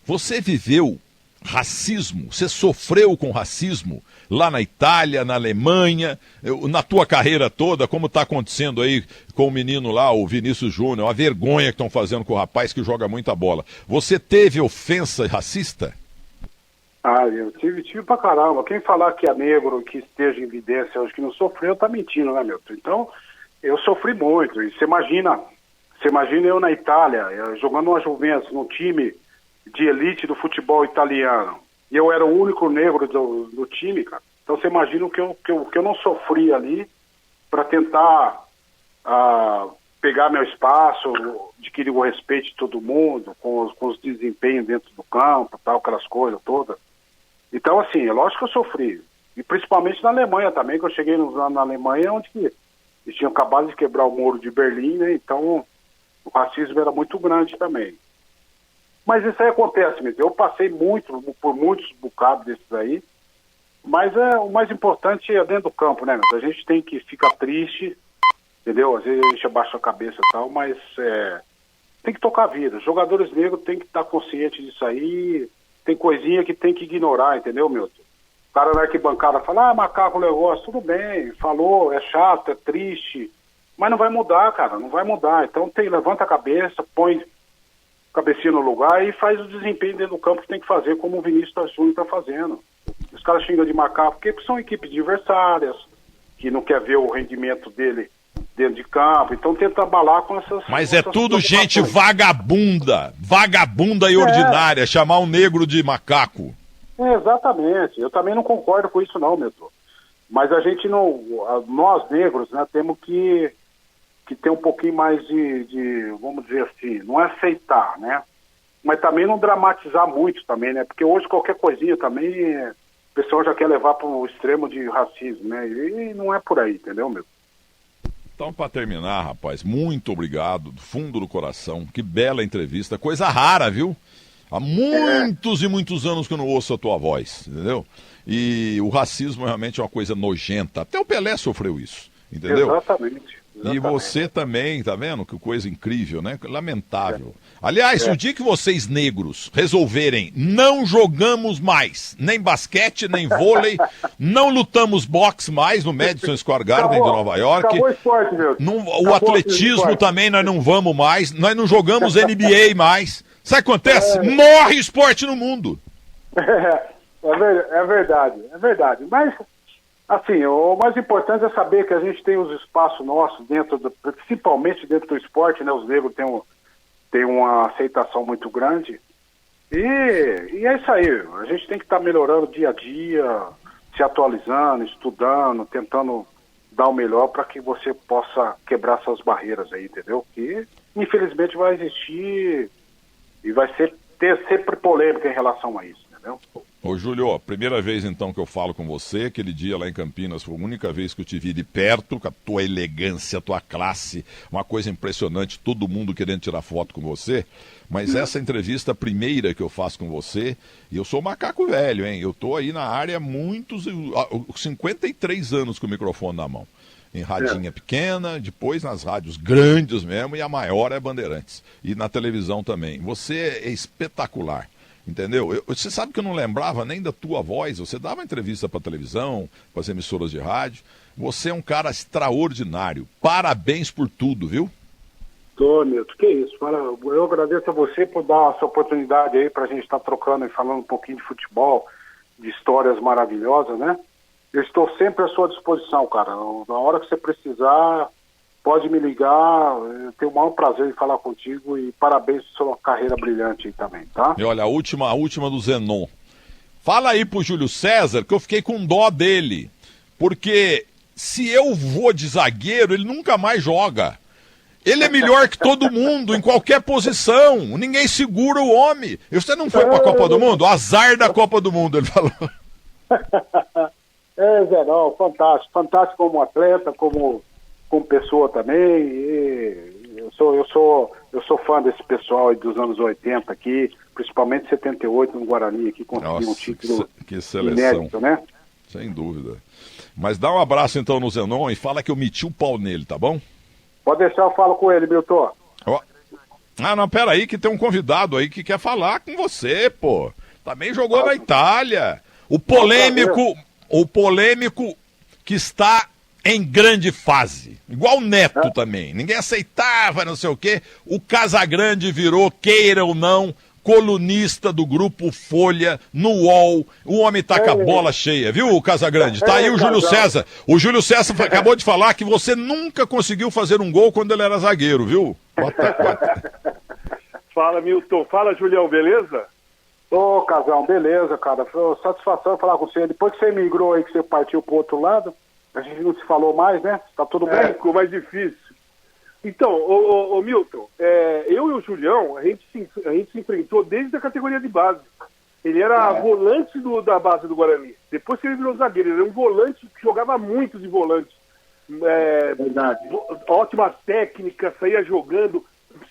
você viveu racismo? Você sofreu com racismo lá na Itália, na Alemanha, na tua carreira toda, como está acontecendo aí com o menino lá, o Vinícius Júnior, a vergonha que estão fazendo com o rapaz que joga muita bola. Você teve ofensa racista? Eu tive pra caramba. Quem falar que é negro, que esteja em evidência hoje, que não sofreu, tá mentindo, né, Milton? Então, eu sofri muito. E você imagina eu na Itália, jogando uma Juventus, num time de elite do futebol italiano. e eu era o único negro do time, cara. Então você imagina o que eu não sofri ali para tentar pegar meu espaço, adquirir o respeito de todo mundo, com os desempenhos dentro do campo, tal, aquelas coisas todas. Então, assim, é lógico que eu sofri. E principalmente na Alemanha também, que eu cheguei na Alemanha, onde que eles tinham acabado de quebrar o muro de Berlim, né? Então, o racismo era muito grande também. Mas isso aí acontece mesmo. Eu passei por muitos bocados desses aí, mas o mais importante é dentro do campo, né? A gente tem que ficar triste, entendeu? Às vezes a gente abaixa a cabeça e tal, mas tem que tocar a vida. Os jogadores negros têm que estar conscientes disso aí. Tem coisinha que tem que ignorar, entendeu, Milton? O cara na arquibancada fala, macaco negócio, tudo bem, falou, é chato, é triste, mas não vai mudar, cara, não vai mudar. Então levanta a cabeça, põe a cabecinha no lugar e faz o desempenho dentro do campo que tem que fazer, como o Vinícius Júnior está fazendo. Os caras xingam de macaco porque são equipes adversárias, que não quer ver o rendimento dele dentro de campo, então tenta abalar com essas... Mas é tudo gente vagabunda e ordinária, chamar um negro de macaco. Exatamente, eu também não concordo com isso não, Milton. Mas a gente não, nós negros, né, temos que ter um pouquinho mais de, vamos dizer assim, não é aceitar, né, mas também não dramatizar muito também, né, porque hoje qualquer coisinha também, o pessoal já quer levar para o extremo de racismo, né, e não é por aí, entendeu, Milton? Então, para terminar, rapaz, muito obrigado, do fundo do coração. Que bela entrevista, coisa rara, viu? Há muitos e muitos anos que eu não ouço a tua voz, entendeu? E o racismo realmente é uma coisa nojenta. Até o Pelé sofreu isso, entendeu? Exatamente. E você também, tá vendo? Que coisa incrível, né? Lamentável. Aliás, o dia que vocês negros resolverem não jogamos mais, nem basquete, nem vôlei, não lutamos boxe mais no Madison Square Garden de Nova York. Acabou o esporte, meu. O atletismo também nós não vamos mais, nós não jogamos NBA mais. Sabe o que acontece? Morre esporte no mundo. É verdade. Mas, assim, o mais importante é saber que a gente tem os espaços nossos principalmente dentro do esporte, né? Os negros têm uma aceitação muito grande. E é isso aí. A gente tem que estar melhorando dia a dia, se atualizando, estudando, tentando dar o melhor para que você possa quebrar essas barreiras aí, entendeu? Que, infelizmente, vai existir e vai ter sempre polêmica em relação a isso, entendeu? Ô, Júlio, a primeira vez então que eu falo com você, aquele dia lá em Campinas, foi a única vez que eu te vi de perto, com a tua elegância, a tua classe, uma coisa impressionante, todo mundo querendo tirar foto com você, mas essa entrevista primeira que eu faço com você, e eu sou macaco velho, hein, eu tô aí na área há 53 anos com o microfone na mão. Em radinha pequena, depois nas rádios grandes mesmo, e a maior é Bandeirantes. E na televisão também. Você é espetacular, entendeu? Você sabe que eu não lembrava nem da tua voz. Você dava entrevista para televisão, para as emissoras de rádio. Você é um cara extraordinário. Parabéns por tudo, viu? Tô, Milton, que isso. Eu agradeço a você por dar essa oportunidade aí para a gente estar trocando e falando um pouquinho de futebol, de histórias maravilhosas, né? Eu estou sempre à sua disposição, cara. Na hora que você precisar, pode me ligar. Eu tenho o maior prazer em falar contigo e parabéns pela sua carreira brilhante aí também, tá? E olha, a última do Zenon. Fala aí pro Júlio César que eu fiquei com dó dele. Porque se eu vou de zagueiro, ele nunca mais joga. Ele é melhor que todo mundo, em qualquer posição. Ninguém segura o homem. Você não foi pra Copa do Mundo? Azar da Copa do Mundo, ele falou. Zé, não, fantástico. Fantástico como atleta, como pessoa também. E eu sou fã desse pessoal aí dos anos 80 aqui, principalmente 78 no Guarani, que conseguiu um título que seleção. inédito, né? Sem dúvida. Mas dá um abraço então no Zenon e fala que eu meti o pau nele, tá bom? Pode deixar, eu falo com ele, Milton. Não, pera aí que tem um convidado aí que quer falar com você, pô. Também jogou na Itália. O polêmico que está em grande fase. Igual o Neto também. Ninguém aceitava, não sei o quê. O Casagrande virou, queira ou não, colunista do Grupo Folha, no UOL. O homem tá com a bola cheia, viu, o Casagrande? Tá aí o Júlio César. O Júlio César acabou de falar que você nunca conseguiu fazer um gol quando ele era zagueiro, viu? Fala, Milton. Fala, Julião, beleza? Ô, Casão, beleza, cara. Foi satisfação falar com você. Depois que você migrou aí, que você partiu pro outro lado, a gente não se falou mais, né? Tá tudo bem? Ficou mais difícil. Então, ô Milton, eu e o Julião, a gente se enfrentou desde a categoria de base. Ele era volante da base do Guarani. Depois que ele virou zagueiro, ele era um volante que jogava muito de volante. Verdade. Ótima técnica, saía jogando,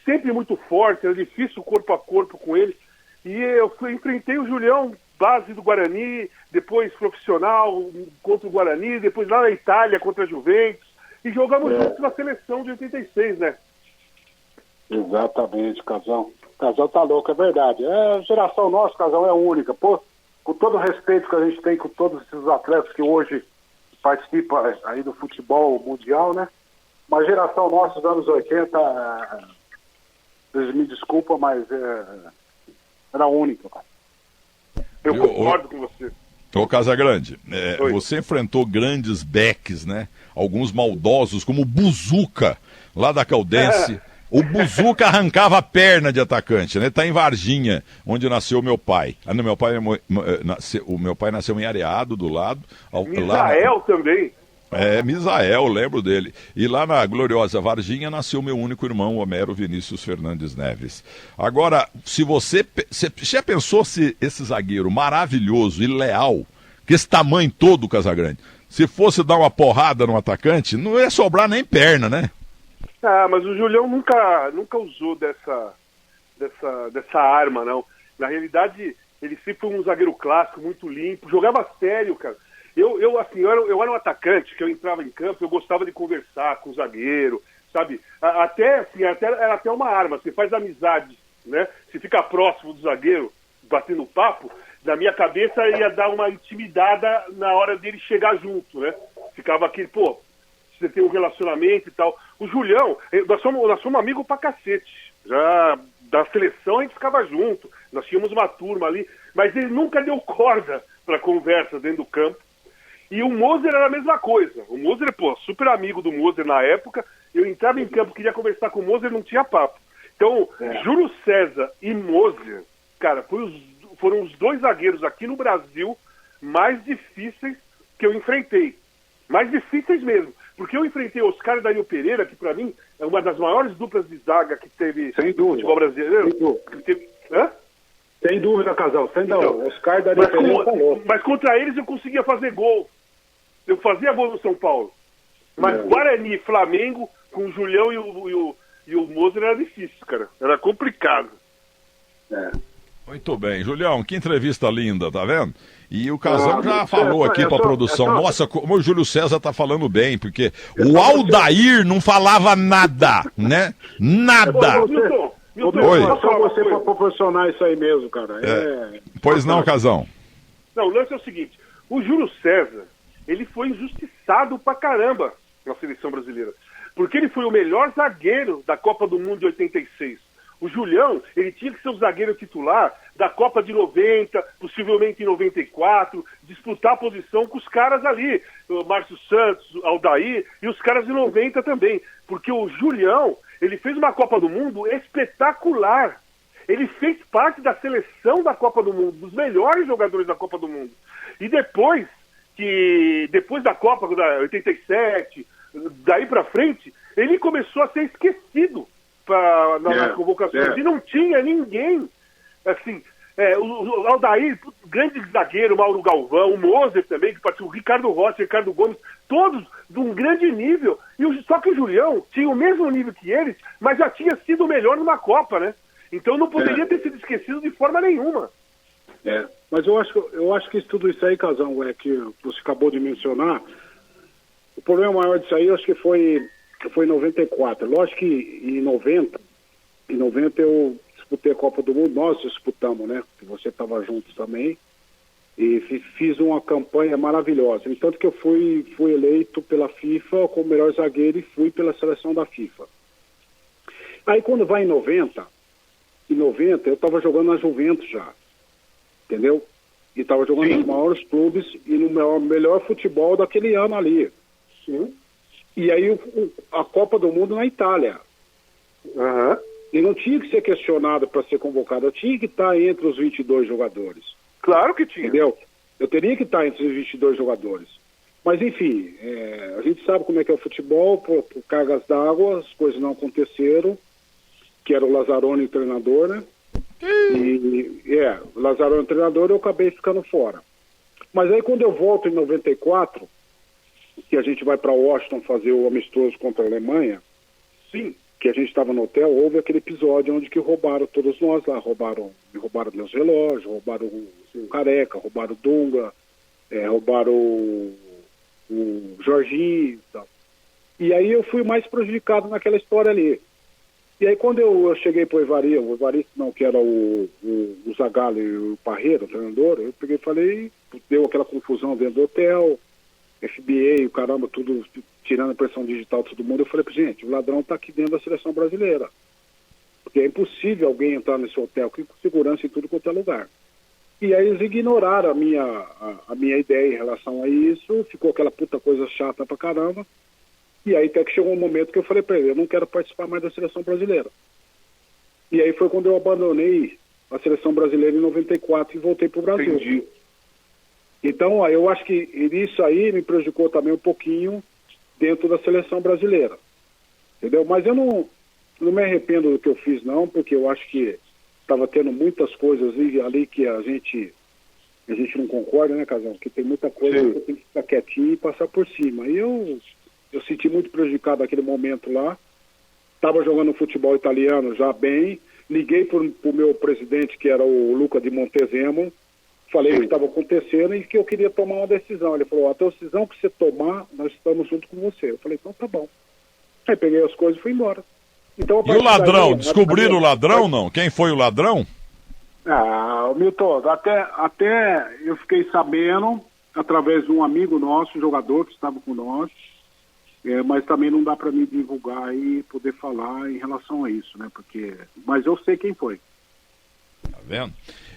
sempre muito forte, era difícil corpo a corpo com ele. E eu enfrentei o Julião, base do Guarani, depois profissional contra o Guarani, depois lá na Itália contra a Juventus, e jogamos juntos na seleção de 86, né? Exatamente, Casão. Casão tá louco, é verdade. A geração nossa, Casão, é única. Pô, com todo o respeito que a gente tem com todos esses atletas que hoje participam aí do futebol mundial, né? Uma geração nossa dos anos 80, vocês me desculpam, mas era única, cara. Eu concordo com você. Ô Casagrande, você enfrentou grandes backs, né? Alguns maldosos, como o Buzuca, lá da Caldense. O Buzuca arrancava a perna de atacante, né? Tá em Varginha, onde nasceu meu pai. O meu pai nasceu em Areado, do lado. Misael também. Misael, lembro dele. E lá na gloriosa Varginha nasceu meu único irmão, Homero Vinícius Fernandes Neves. Agora, se você já pensou se esse zagueiro maravilhoso e leal, que esse tamanho todo, Casagrande, se fosse dar uma porrada no atacante, não ia sobrar nem perna, né? Mas o Julião nunca usou dessa arma, não. Na realidade, ele sempre foi um zagueiro clássico, muito limpo, jogava sério, cara. Eu era um atacante, que eu entrava em campo, eu gostava de conversar com o zagueiro, sabe? Era até uma arma, você faz amizade, né? Se fica próximo do zagueiro, batendo papo, na minha cabeça ia dar uma intimidada na hora dele chegar junto, né? Ficava aquele, você tem um relacionamento e tal. O Julião, nós somos amigos pra cacete. Já da seleção a gente ficava junto, nós tínhamos uma turma ali, mas ele nunca deu corda pra conversa dentro do campo. E o Moser era a mesma coisa. O Moser, super amigo do Moser na época. Eu entrava em campo, queria conversar com o Moser, não tinha papo. Então, Júlio César e Moser, cara, foram os dois zagueiros aqui no Brasil mais difíceis que eu enfrentei. Mais difíceis mesmo. Porque eu enfrentei Oscar e Dario Pereira, que pra mim é uma das maiores duplas de zaga que teve no futebol brasileiro. Sem dúvida, Casal. Sem dúvida. Oscar e Dario Pereira falou. Mas contra eles eu conseguia fazer gol. Eu fazia gol no São Paulo. Mas Guarani e Flamengo, com o Julião e o Moser, era difícil, cara. Era complicado. Muito bem. Julião, que entrevista linda, tá vendo? E o Casão já falou aqui pra produção. Nossa, como o Júlio César tá falando bem, porque o Aldair não falava nada, né? Nada. Oi. Só você pra proporcionar isso aí mesmo, cara. Pois não, Casão? Não, o lance é o seguinte. O Júlio César, ele foi injustiçado pra caramba na seleção brasileira. Porque ele foi o melhor zagueiro da Copa do Mundo de 86. O Julião, ele tinha que ser o zagueiro titular da Copa de 90, possivelmente em 94, disputar a posição com os caras ali, o Márcio Santos, Aldair e os caras de 90 também. Porque o Julião, ele fez uma Copa do Mundo espetacular. Ele fez parte da seleção da Copa do Mundo, dos melhores jogadores da Copa do Mundo. E depois da Copa, da 87, daí pra frente, ele começou a ser esquecido nas convocações. E não tinha ninguém, assim, o Aldair, grande zagueiro, Mauro Galvão, o Moser também, que partiu, o Ricardo Rocha, Ricardo Gomes, todos de um grande nível. Só que o Julião tinha o mesmo nível que eles, mas já tinha sido o melhor numa Copa, né? Então não poderia ter sido esquecido de forma nenhuma. Mas eu acho que tudo isso aí, Casão, que você acabou de mencionar, o problema maior disso aí, eu acho que foi em 94. Lógico que em 90 eu disputei a Copa do Mundo, nós disputamos, né? Você estava junto também. E fiz uma campanha maravilhosa. Tanto que eu fui eleito pela FIFA como melhor zagueiro e fui pela seleção da FIFA. Aí quando vai em 90 eu estava jogando na Juventus já. Entendeu? E estava jogando nos maiores clubes e no melhor futebol daquele ano ali. Sim. E aí a Copa do Mundo na Itália. E não tinha que ser questionado para ser convocado, eu tinha que estar entre os 22 jogadores. Claro que tinha. Entendeu? Eu teria que estar entre os 22 jogadores. Mas, enfim, a gente sabe como é que é o futebol, por cargas d'água, as coisas não aconteceram, que era o Lazzaroni o treinador, né? O Lazzaroni o treinador, eu acabei ficando fora. Mas aí quando eu volto em 94, que a gente vai para Washington fazer o amistoso contra a Alemanha, Sim. que a gente estava no hotel, houve aquele episódio onde que roubaram todos nós lá, roubaram meus relógios, roubaram o Careca, roubaram o Dunga, roubaram o Jorginho e tal. E aí eu fui mais prejudicado naquela história ali. E aí quando eu cheguei pro o Evaristo não, que era o Zagallo e o Parreira, o treinador, eu peguei e falei, deu aquela confusão dentro do hotel, FBA, o caramba, tudo tirando a pressão digital de todo mundo. Eu falei, gente, o ladrão tá aqui dentro da seleção brasileira. Porque é impossível alguém entrar nesse hotel com segurança em tudo quanto é lugar. E aí eles ignoraram a minha ideia em relação a isso, ficou aquela puta coisa chata pra caramba. E aí até que chegou um momento que eu falei pra ele, eu não quero participar mais da seleção brasileira. E aí foi quando eu abandonei a seleção brasileira em 94 e voltei pro Brasil. Entendi. Então, eu acho que isso aí me prejudicou também um pouquinho dentro da seleção brasileira. Entendeu? Mas eu não me arrependo do que eu fiz, não, porque eu acho que estava tendo muitas coisas ali que a gente não concorda, né, Casão? Que tem muita coisa que eu tenho que ficar quietinho e passar por cima. E eu senti muito prejudicado naquele momento lá. Estava jogando futebol italiano já bem. Liguei para o meu presidente, que era o Luca de Montezemolo. Falei o que estava acontecendo e que eu queria tomar uma decisão. Ele falou, a decisão que você tomar, nós estamos junto com você. Eu falei, então tá bom. Aí peguei as coisas e fui embora. Então, e o ladrão? Descobriram o ladrão, não? Quem foi o ladrão? Milton, até eu fiquei sabendo, através de um amigo nosso, um jogador que estava com nós, mas também não dá para mim divulgar e poder falar em relação a isso, né? Mas eu sei quem foi. Tá vendo?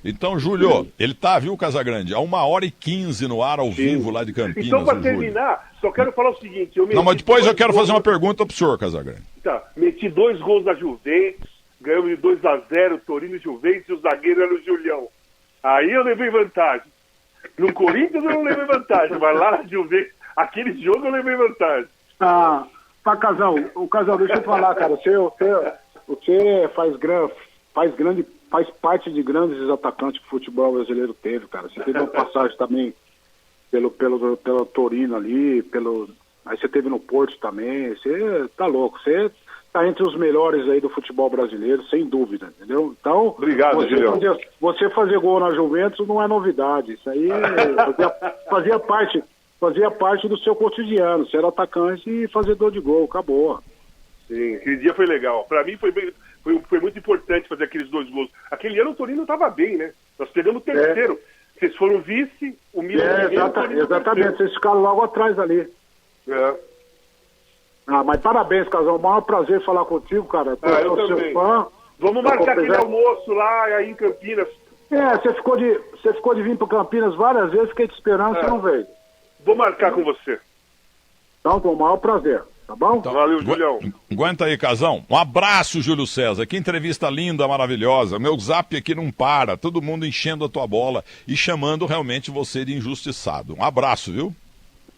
Então, Júlio, ele tá, viu, Casagrande? A 1h15 no ar, ao vivo, lá de Campinas. Então, para terminar, só quero falar o seguinte... Não, mas depois eu quero fazer uma pergunta pro senhor, Casagrande. Tá, meti 2 gols da Juventus, ganhamos de 2-0, Torino e Juventus, e o zagueiro era o Julião. Aí eu levei vantagem. No Corinthians eu não levei vantagem, mas lá na Juventus, aquele jogo eu levei vantagem. Casal, deixa eu falar, cara, você faz parte de grandes atacantes que o futebol brasileiro teve, cara. Você teve uma passagem também pelo Torino ali, aí você teve no Porto também. Você tá louco, você tá entre os melhores aí do futebol brasileiro, sem dúvida, entendeu? Então, obrigado, Julião. Você fazer gol na Juventus não é novidade, isso aí fazia parte do seu cotidiano, ser atacante e fazedor de gol, acabou. Sim, aquele dia foi legal. Pra mim foi muito importante fazer aqueles 2 gols. Aquele ano o Torino estava bem, né? Nós pegamos o terceiro. Vocês foram vice, o Milan... Exatamente, vocês ficaram logo atrás ali. Mas parabéns, Casal. O maior prazer falar contigo, cara. Eu também. Fã. Vamos marcar aquele almoço lá aí em Campinas. Você ficou de vir para Campinas várias vezes, fiquei te esperando, você não veio. Vou marcar com você. Então, com o maior prazer. Tá bom? Então, valeu, Julião. Aguenta aí, Casão. Um abraço, Júlio César. Que entrevista linda, maravilhosa. Meu zap aqui não para. Todo mundo enchendo a tua bola e chamando realmente você de injustiçado. Um abraço, viu?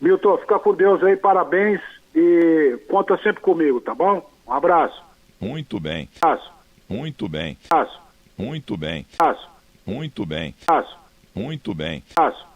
Milton, fica com Deus aí, parabéns e conta sempre comigo, tá bom? Um abraço. Muito bem. Abraço. Muito bem. Abraço. Muito bem. Abraço. Muito bem. Abraço. Muito bem. Abraço.